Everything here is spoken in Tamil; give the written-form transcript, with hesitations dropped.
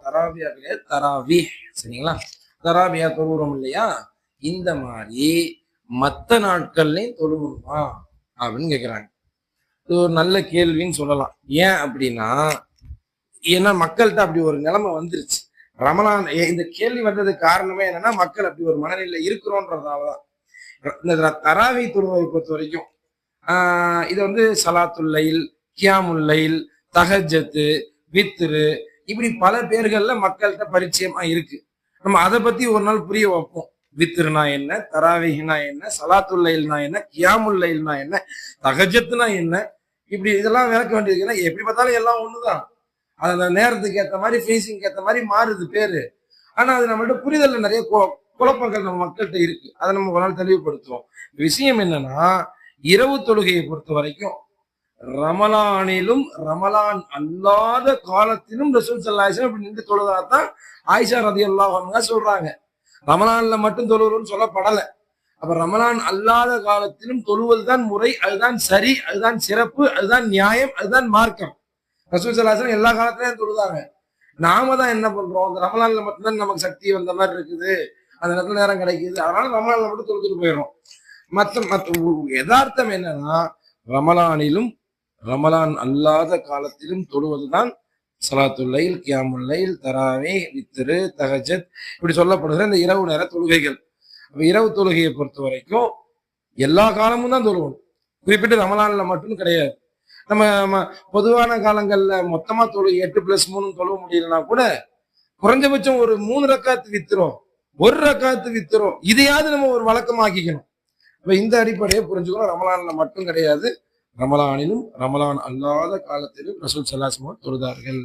தராவியா கிடையாது, தராவி. சரிங்களா? தராவியா தொழுகிறோம் இல்லையா, இந்த மாதிரி மற்ற நாட்கள்லையும் தொழுகணுமா அப்படின்னு கேட்குறாங்க. இது ஒரு நல்ல கேள்வின்னு சொல்லலாம். ஏன் அப்படின்னா, ஏன்னா மக்கள்கிட்ட அப்படி ஒரு நிலைமை வந்துருச்சு. ரமலான் இந்த கேள்வி வந்ததுக்கு காரணமே என்னன்னா, மக்கள் அப்படி ஒரு மனநிலை இருக்கிறோன்றதாலதான். இந்த தராவி தொழுவை பொறுத்த வரைக்கும் இது வந்து சலாத்துல்லைல், கியாமுல்லைல், தஹஜத்து, வித்ரு, இப்படி பல பேர்கள்ல மக்கள்கிட்ட பரிச்சயமா இருக்கு. நம்ம அதை பத்தி ஒரு நாள் புரிய வைப்போம். வித்ருனா என்ன, தராவிஹ்னா என்ன, சலாத்துல்லைல்னா என்ன, கியாமுல்லைல்னா என்ன, தஹஜத்துனா என்ன, இப்படி இதெல்லாம் விளக்க வேண்டியது. ஏன்னா எப்படி பார்த்தாலும் எல்லாம் ஒண்ணுதான். அது அந்த நேரத்துக்கு ஏற்ற மாதிரி, ஃபேஸிங்க்கு ஏற்ற மாதிரி மாறுது பேரு. ஆனா அது நம்மள்ட்ட புரிதல்ல நிறைய குழப்பங்கள் நம்ம மக்கள்கிட்ட இருக்கு. அதை நம்ம ஒரு நாள் தெளிவுபடுத்துவோம். விஷயம் என்னன்னா, இரவு தொழுகையை பொறுத்த வரைக்கும் ரமலானிலும் ரமலான் அல்லாத காலத்திலும் ரசூல் ஸல்லல்லாஹு அலைஹி வஸல்லம் இப்படி நின்று தொழுதாதான் ஆயிஷா ரலியல்லாஹு அன்ஹா சொல்றாங்க. ரமலான்ல மட்டும் தொழுவதுன்னு சொல்லப்படலை. அப்ப ரமலான் அல்லாத காலத்திலும் தொழுவதுதான் முறை, அதுதான் சரி, அதுதான் சிறப்பு, அதுதான் நியாயம், அதுதான் மார்க்கம். ரசூல் ஸல்லல்லாஹு அலைஹி வஸல்லம் எல்லா காலத்திலையும் தொழுதாங்க. நாம தான் என்ன பண்றோம், அந்த ரமலான்ல மட்டும்தான் நமக்கு சக்தி வந்த மாதிரி இருக்குது, அந்த நேரத்துல நேரம் கிடைக்குது, அதனால ரமலான்ல மட்டும் தொழுதுட்டு போயிடுறோம். மற்ற யதார்த்தம் என்னன்னா, ரமலானிலும் ரமலான் அல்லாத காலத்திலும் தொழுவதுதான் சலாத்துல்லைல், கியாமுல்லைல், தராவி, வித்ரு, தஹஜத், இப்படி சொல்லப்படுகிற இந்த இரவு நேர தொழுகைகள். இரவு தொழுகையை பொறுத்த வரைக்கும் எல்லா காலமும் தான் தொழுவணும். குறிப்பிட்டு ரமலான்ல மட்டும் கிடையாது. நம்ம பொதுவான காலங்கள்ல மொத்தமா 8+3 தொழுவ முடியலன்னா கூட குறைஞ்சபட்சம் ஒரு 3 ரக்காத்து வித்துரும், 1 ரக்காத்து வித்துரும், இதையாவது நம்ம ஒரு வழக்கமாக்கிக்கணும். இப்ப இந்த அடிப்படையை புரிஞ்சுக்கணும். ரமலான்ல மட்டும் கிடையாது, ரமலானிலும் ரமலான் அல்லாத காலத்திலும் ரசூல் ஸல்லல்லாஹு அலைஹி வஸல்லம் தொழுதார்கள்.